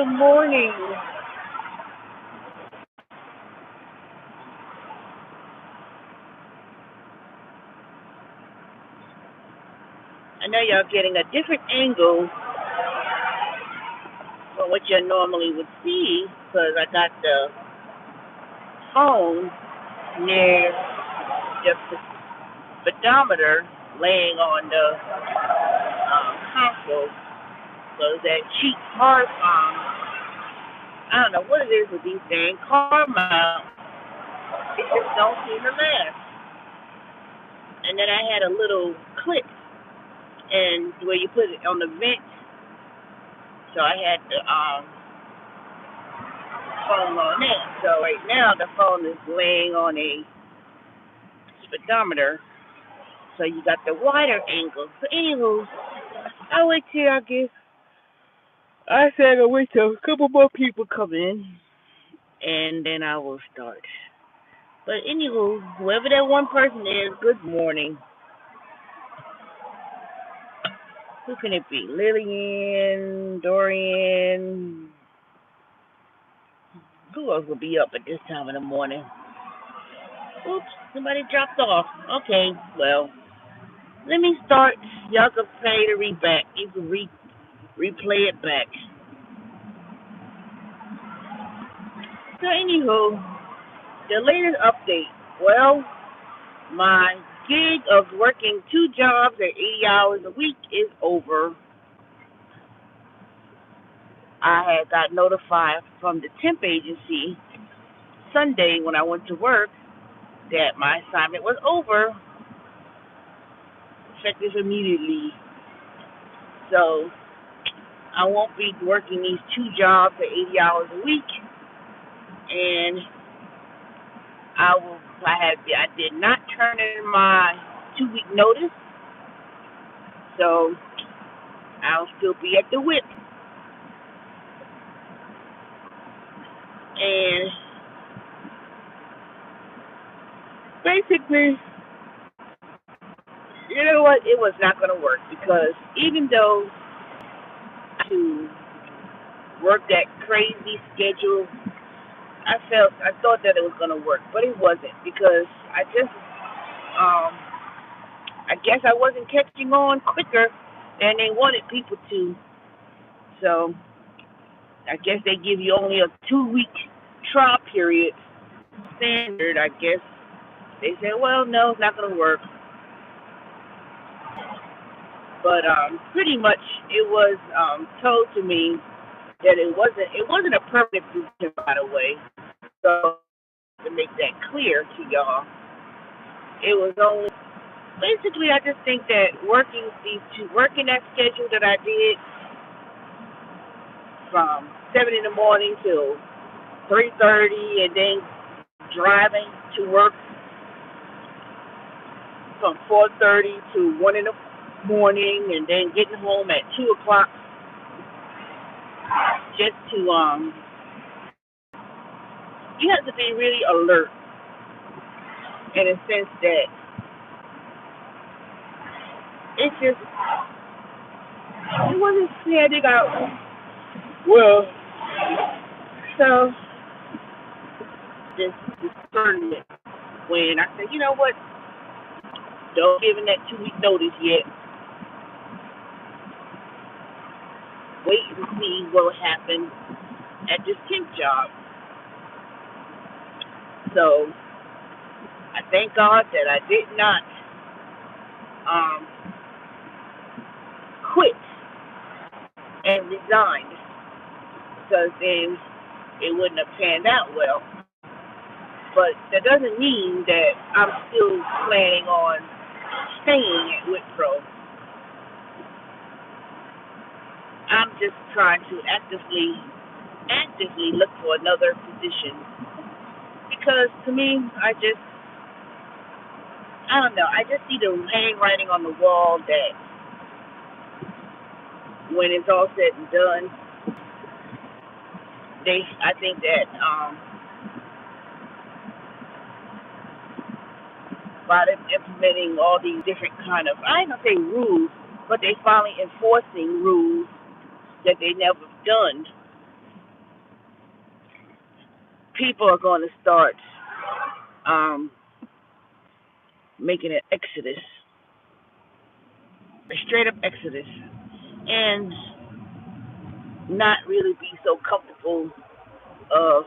Good morning. I know y'all getting a different angle from what you normally would see because I got the phone near the speedometer laying on the console. So that cheap hard I don't know what it is with these dang car mounts. It just don't seem to last. And then I had a little clip and where you put it on the vent. So I had the phone on that. So right now the phone is laying on a speedometer. So you got the wider angle. So anywho, I'll wait till I guess I said I'll wait till a couple more people come in and then I will start. But anywho, whoever that one person is, good morning. Who can it be? Lillian, Dorian. Who else will be up at this time in the morning? Oops, somebody dropped off. Okay, well, let me start. Y'all can play to read back. You can replay it back. So anywho, the latest update. Well, my gig of working two jobs at 80 hours a week is over. I had got notified from the temp agency Sunday when I went to work that my assignment was over, effective immediately. So I won't be working these two jobs at 80 hours a week, and I did not turn in my 2 week notice, so I'll still be at the whip. And basically, you know what? It was not going to work because even though to work that crazy schedule, I thought that it was going to work, but it wasn't because um, I guess I wasn't catching on quicker than they wanted people to. So I guess they give you only a 2 week trial period standard. I guess they said, well, no, it's not going to work. But pretty much it was told to me that it wasn't a permanent position, by the way. So to make that clear to y'all, it was only basically I just think that working that schedule that I did from 7 in the morning till 3:30, and then driving to work from 4:30 to 1 in the morning, and then getting home at 2 o'clock, just to you have to be really alert in a sense that it's just it wasn't standing out well. So just discernment when I said, you know what, don't give him that 2 week notice yet. Wait and see what will happen at this temp job. So I thank God that I did not um, quit and resigned because then it wouldn't have panned out well. But that doesn't mean that I'm still planning on staying at Wipro. I'm just trying to actively look for another position because to me, I don't know. I just see the handwriting on the wall that when it's all said and done, I think that by them implementing all these different kind of, I ain't gonna say rules, but they finally enforcing rules that they never done. people are going to start um, making an exodus, a straight up exodus, and not really be so comfortable of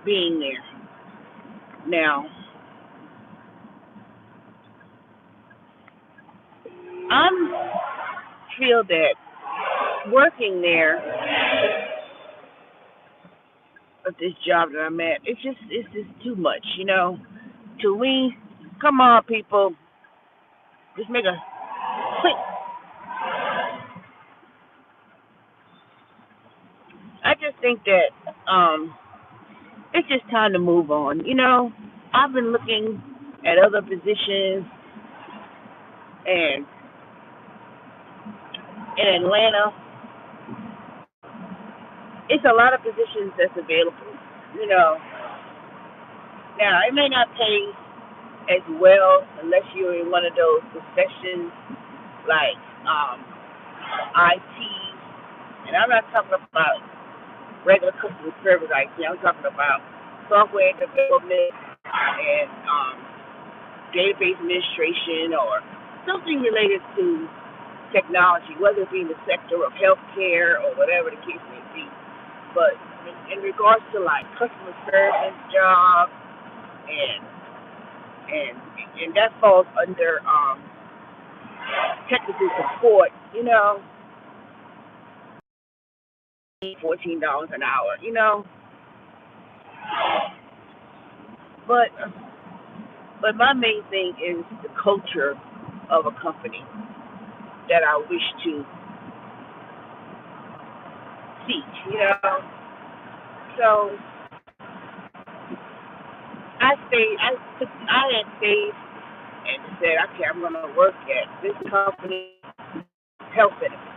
being there. Now, I feel that working there at this job that I'm at, it's just too much, To me, come on, people, just make a quick. I just think that it's just time to move on. I've been looking at other positions and in Atlanta, it's a lot of positions that's available. You know, now it may not pay as well unless you're in one of those professions like IT, and I'm not talking about regular customer service IT. I'm talking about software development and database administration or something related to technology, whether it be in the sector of healthcare or whatever the case may be. But in regards to like customer service jobs and and and that falls under technical support, $14 an hour. But my main thing is the culture of a company that I wish to teach. So I had stayed and said, okay, I'm gonna work at this company health benefits.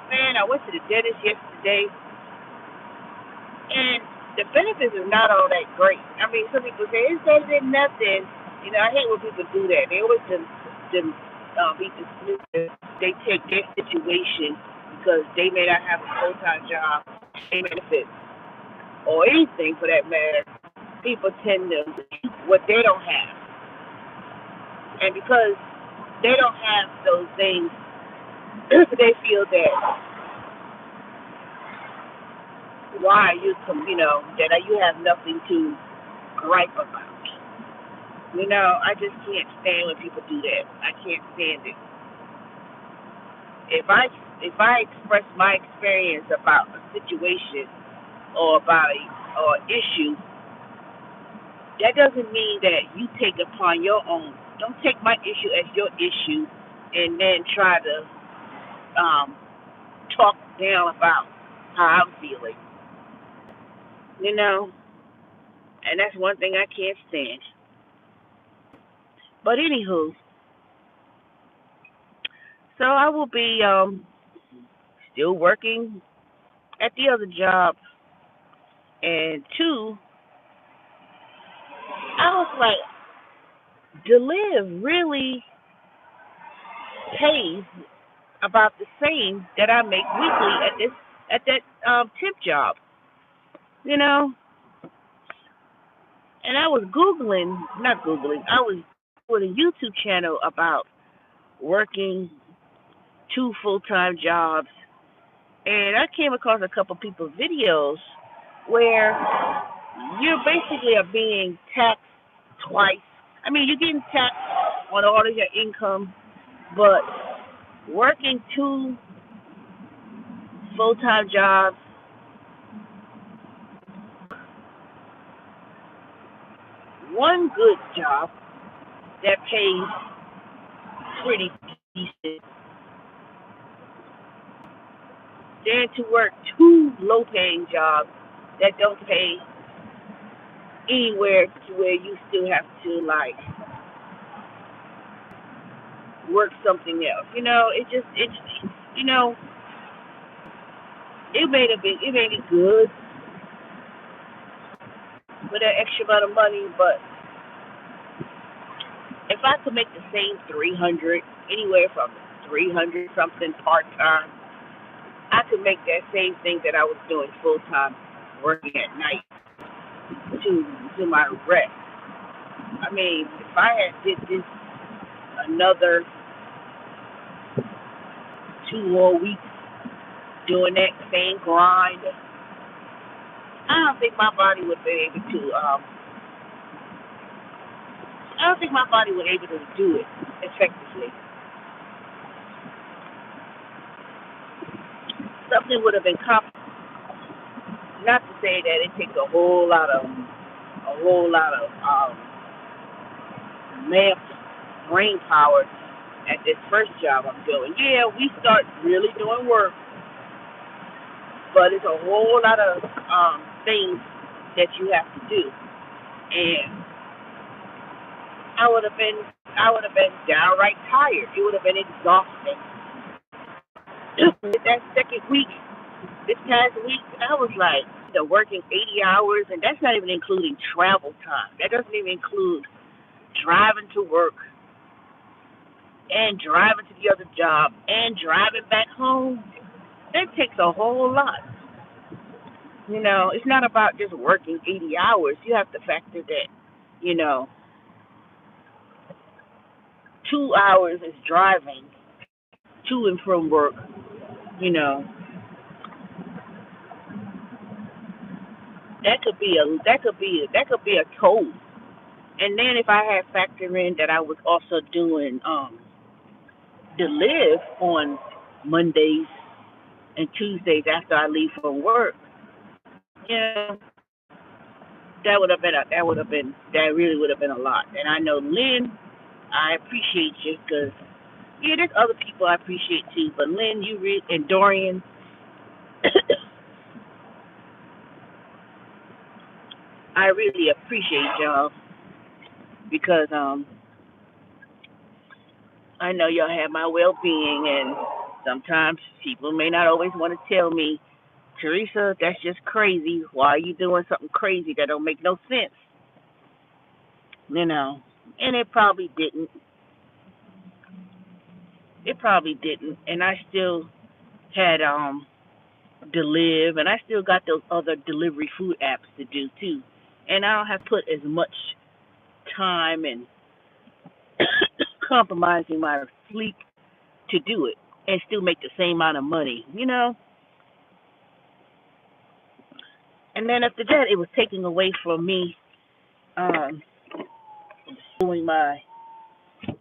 Man, I went to the dentist yesterday and the benefits are not all that great. I mean, some people say it's better than nothing. I hate when people do that. They always be dismissive. They take their situation because they may not have a full-time job, they benefits, or anything for that matter. People tend to what they don't have, and because they don't have those things, they feel that that you have nothing to gripe about. I just can't stand when people do that. I can't stand it. If I express my experience about a situation or about or issue, that doesn't mean that you take upon your own. Don't take my issue as your issue, and then try to um, talk down about how I'm feeling. You know, and that's one thing I can't stand. But anywho, so I will be still working at the other job, and two, I was like, to live really pays about the same that I make weekly at that temp job. You know, and I was not googling, I was with a YouTube channel about working two full-time jobs, and I came across a couple people's videos where you basically are being taxed twice. I mean, you're getting taxed on all of your income, but working two full-time jobs, one good job that pays pretty decent, then to work two low-paying jobs that don't pay anywhere to where you still have to like work something else. You know it made it good with that extra amount of money, but if I could make the same 300, anywhere from 300 something part time, I could make that same thing that I was doing full time, working at night to my rest. I mean, if I had did this another 2 more weeks doing that same grind, I don't think my body would be able to. I don't think my body would be able to do it effectively. Something would have been not to say that it takes a whole lot of man brain power at this first job I'm doing. Yeah, we start really doing work, but it's a whole lot of things that you have to do, and I would have been downright tired. It would have been exhausting. That second week, this past week, I was like, working 80 hours, and that's not even including travel time. That doesn't even include driving to work and driving to the other job and driving back home. That takes a whole lot. It's not about just working 80 hours. You have to factor that, you know, 2 hours is driving to and from work. You know, that could be a toll. And then if I had factored in that I was also doing the live on Mondays and Tuesdays after I leave from work, yeah, that really would have been a lot. And I know Lynn, I appreciate you because yeah, there's other people I appreciate too, but Lynn, and Dorian, I really appreciate y'all because I know y'all have my well-being, and sometimes people may not always want to tell me, Teresa, that's just crazy. Why are you doing something crazy that don't make no sense? You know, and it probably didn't. It probably didn't, and I still had Deliv, and I still got those other delivery food apps to do too, and I don't have to put as much time and compromising my sleep to do it and still make the same amount of money. And then after that, it was taking away from me um, doing my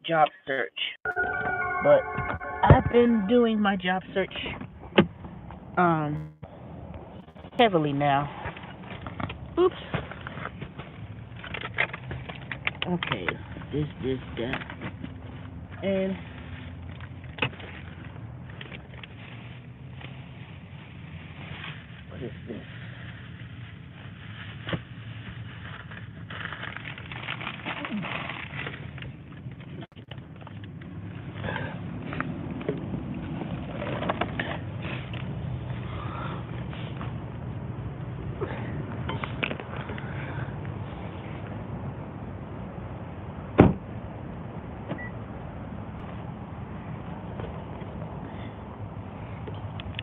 job search. But I've been doing my job search um, heavily now. Oops. Okay. This, that. And what is this?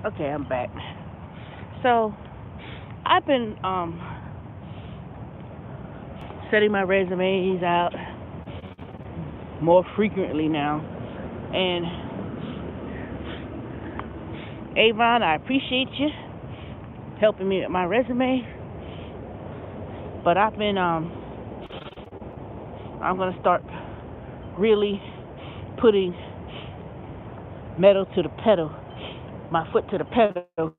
Okay, I'm back. So I've been setting my resumes out more frequently now. And Avon, I appreciate you helping me with my resume. But I'm gonna start really putting metal to the pedal, my foot to the pedal,